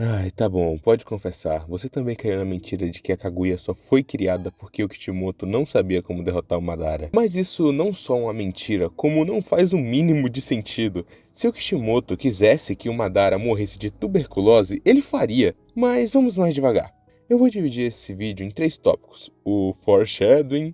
Ai, tá bom, pode confessar. Você também caiu na mentira de que a Kaguya só foi criada porque o Kishimoto não sabia como derrotar o Madara. Mas isso não só é uma mentira, como não faz o mínimo de sentido. Se o Kishimoto quisesse que o Madara morresse de tuberculose, ele faria. Mas vamos mais devagar. Eu vou dividir esse vídeo em 3 tópicos. O foreshadowing.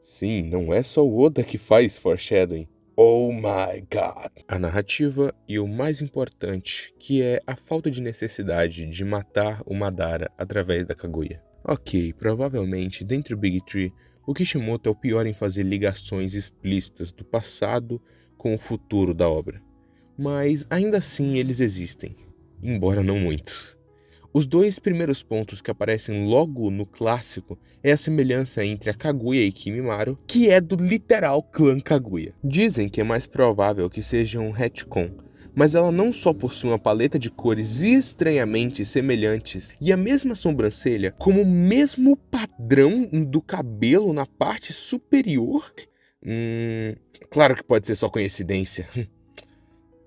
Sim, não é só o Oda que faz foreshadowing. Oh my god! A narrativa e o mais importante, que é a falta de necessidade de matar o Madara através da Kaguya. Ok, provavelmente, dentro do Big Tree, o Kishimoto é o pior em fazer ligações explícitas do passado com o futuro da obra. Mas ainda assim eles existem, embora não muitos. Os 2 primeiros pontos que aparecem logo no clássico é a semelhança entre a Kaguya e Kimimaro, que é do literal clã Kaguya. Dizem que é mais provável que seja um retcon, mas ela não só possui uma paleta de cores estranhamente semelhantes e a mesma sobrancelha, como o mesmo padrão do cabelo na parte superior. Claro que pode ser só coincidência,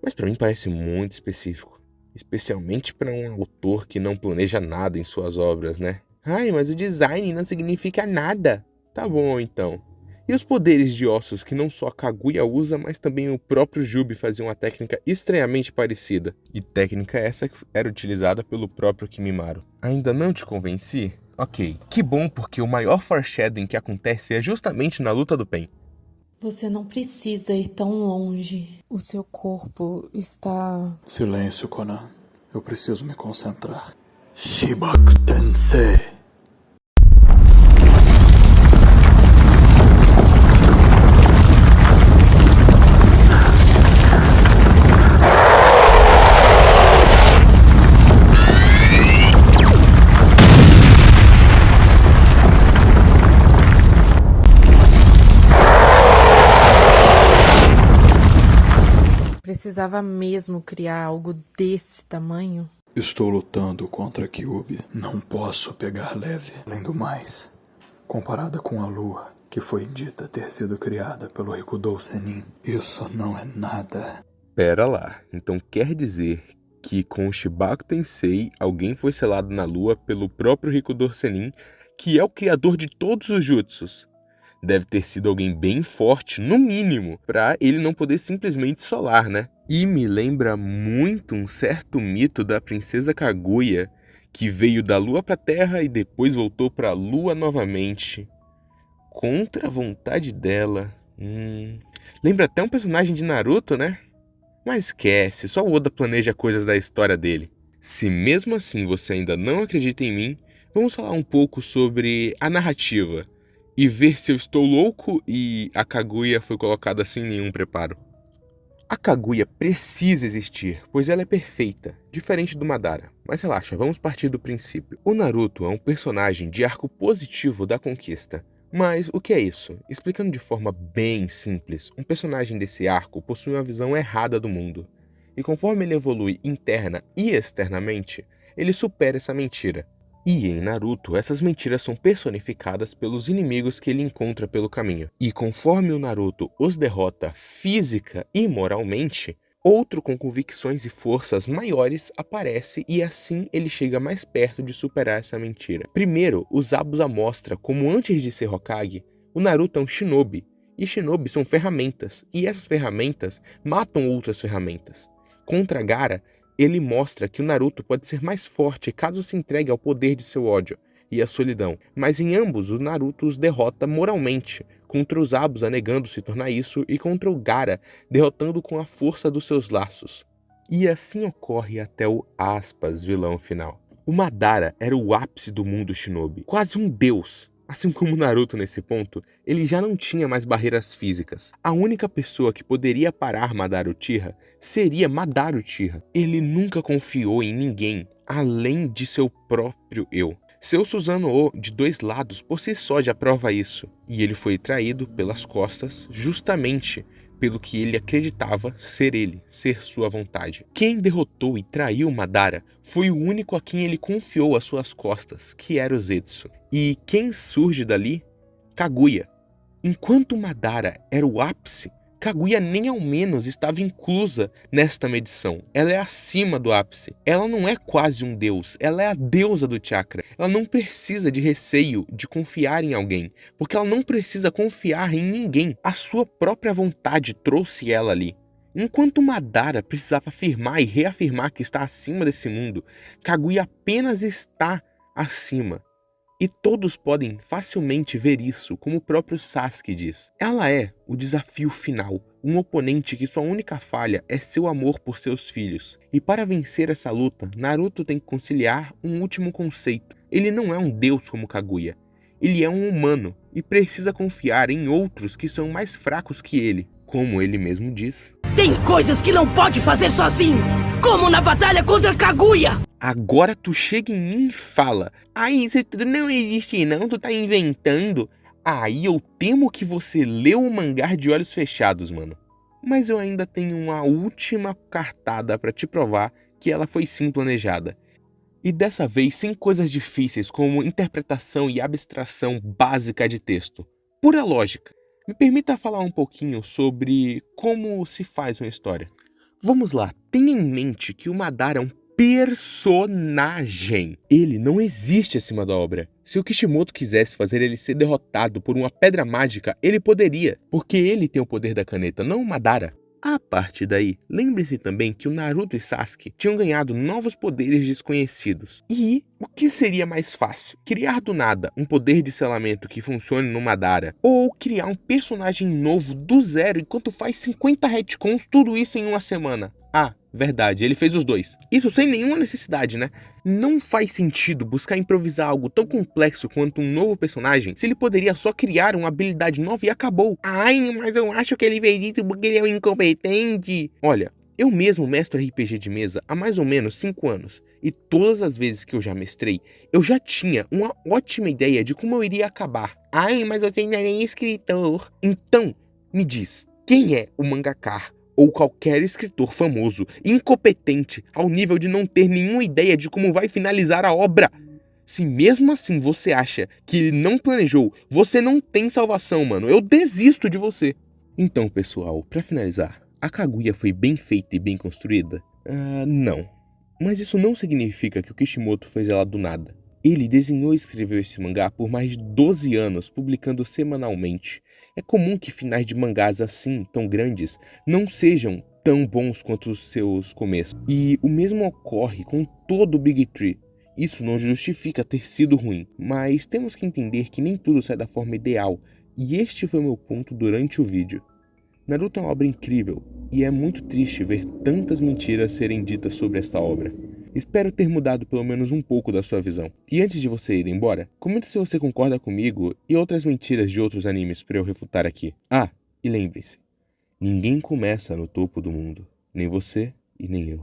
mas pra mim parece muito específico. Especialmente para um autor que não planeja nada em suas obras, né? Ai, mas o design não significa nada. Tá bom, então. E os poderes de ossos que não só a Kaguya usa, mas também o próprio Jubi fazia uma técnica estranhamente parecida. E técnica essa que era utilizada pelo próprio Kimimaro. Ainda não te convenci? Ok, que bom, porque o maior foreshadowing que acontece é justamente na luta do Pen. Você não precisa ir tão longe. O seu corpo está... Silêncio, Conan. Eu preciso me concentrar. Shibaku Tensei. Precisava mesmo criar algo desse tamanho? Estou lutando contra Kyuubi. Não posso pegar leve. Além do mais, comparada com a lua, que foi dita ter sido criada pelo Rikudou Sennin, isso não é nada. Pera lá, então quer dizer que com o Shibaku Tensei alguém foi selado na lua pelo próprio Rikudor Sennin, que é o criador de todos os jutsus. Deve ter sido alguém bem forte, no mínimo, pra ele não poder simplesmente solar, né? E me lembra muito um certo mito da princesa Kaguya, que veio da lua pra terra e depois voltou pra lua novamente. Contra a vontade dela. Lembra até um personagem de Naruto, né? Mas esquece, só o Oda planeja coisas da história dele. Se mesmo assim você ainda não acredita em mim, vamos falar um pouco sobre a narrativa e ver se eu estou louco e a Kaguya foi colocada sem nenhum preparo. A Kaguya precisa existir, pois ela é perfeita, diferente do Madara. Mas relaxa, vamos partir do princípio. O Naruto é um personagem de arco positivo da conquista. Mas o que é isso? Explicando de forma bem simples, um personagem desse arco possui uma visão errada do mundo. E conforme ele evolui interna e externamente, ele supera essa mentira. E em Naruto, essas mentiras são personificadas pelos inimigos que ele encontra pelo caminho. E conforme o Naruto os derrota física e moralmente, outro com convicções e forças maiores aparece e assim ele chega mais perto de superar essa mentira. Primeiro, o Zabuza mostra como antes de ser Hokage, o Naruto é um shinobi. E shinobi são ferramentas, e essas ferramentas matam outras ferramentas. Contra Gaara, ele mostra que o Naruto pode ser mais forte caso se entregue ao poder de seu ódio e à solidão, mas em ambos o Naruto os derrota moralmente, contra os Zabuza negando se tornar isso e contra o Gaara derrotando com a força dos seus laços. E assim ocorre até o vilão final. O Madara era o ápice do mundo shinobi, quase um deus. Assim como Naruto nesse ponto, ele já não tinha mais barreiras físicas. A única pessoa que poderia parar Madara Uchiha seria Madara Uchiha. Ele nunca confiou em ninguém além de seu próprio eu. Seu Susanoo de 2 lados por si só já prova isso. E ele foi traído pelas costas justamente pelo que ele acreditava ser ele, ser sua vontade. Quem derrotou e traiu Madara foi o único a quem ele confiou as suas costas, que era o Zetsu. E quem surge dali? Kaguya. Enquanto Madara era o ápice, Kaguya nem ao menos estava inclusa nesta medição. Ela é acima do ápice. Ela não é quase um deus, ela é a deusa do chakra. Ela não precisa de receio de confiar em alguém, porque ela não precisa confiar em ninguém. A sua própria vontade trouxe ela ali. Enquanto Madara precisava afirmar e reafirmar que está acima desse mundo, Kaguya apenas está acima. E todos podem facilmente ver isso, como o próprio Sasuke diz. Ela é o desafio final, um oponente que sua única falha é seu amor por seus filhos. E para vencer essa luta, Naruto tem que conciliar um último conceito. Ele não é um deus como Kaguya. Ele é um humano e precisa confiar em outros que são mais fracos que ele. Como ele mesmo diz. Tem coisas que não pode fazer sozinho, como na batalha contra Kaguya. Agora tu chega em mim e fala: isso tudo não existe não, tu tá inventando. Aí eu temo que você leu o mangá de olhos fechados, mano. Mas eu ainda tenho uma última cartada pra te provar que ela foi sim planejada. E dessa vez sem coisas difíceis como interpretação e abstração básica de texto. Pura lógica. Me permita falar um pouquinho sobre como se faz uma história. Vamos lá, tenha em mente que o Madara é um personagem. Ele não existe acima da obra. Se o Kishimoto quisesse fazer ele ser derrotado por uma pedra mágica, ele poderia, porque ele tem o poder da caneta, não o Madara. A partir daí, lembre-se também que o Naruto e Sasuke tinham ganhado novos poderes desconhecidos. E o que seria mais fácil? Criar do nada um poder de selamento que funcione no Madara, ou criar um personagem novo do zero enquanto faz 50 retcons, tudo isso em uma semana? Ah, verdade, ele fez os dois. Isso sem nenhuma necessidade, né? Não faz sentido buscar improvisar algo tão complexo quanto um novo personagem se ele poderia só criar uma habilidade nova e acabou. Ai, mas eu acho que ele fez isso porque ele é um incompetente. Olha, eu mesmo mestro RPG de mesa há mais ou menos 5 anos. E todas as vezes que eu já mestrei, eu já tinha uma ótima ideia de como eu iria acabar. Ai, mas você ainda nem é escritor. Então, me diz, quem é o mangaka? Ou qualquer escritor famoso, incompetente, ao nível de não ter nenhuma ideia de como vai finalizar a obra. Se mesmo assim você acha que ele não planejou, você não tem salvação, mano. Eu desisto de você. Então, pessoal, pra finalizar, a Kaguya foi bem feita e bem construída? Não. Mas isso não significa que o Kishimoto fez ela do nada. Ele desenhou e escreveu esse mangá por mais de 12 anos, publicando semanalmente. É comum que finais de mangás assim, tão grandes, não sejam tão bons quanto os seus começos. E o mesmo ocorre com todo o Big Tree. Isso não justifica ter sido ruim, mas temos que entender que nem tudo sai da forma ideal, e este foi o meu ponto durante o vídeo. Naruto é uma obra incrível, e é muito triste ver tantas mentiras serem ditas sobre esta obra. Espero ter mudado pelo menos um pouco da sua visão. E antes de você ir embora, comenta se você concorda comigo e outras mentiras de outros animes para eu refutar aqui. Ah, e lembre-se, ninguém começa no topo do mundo, nem você e nem eu.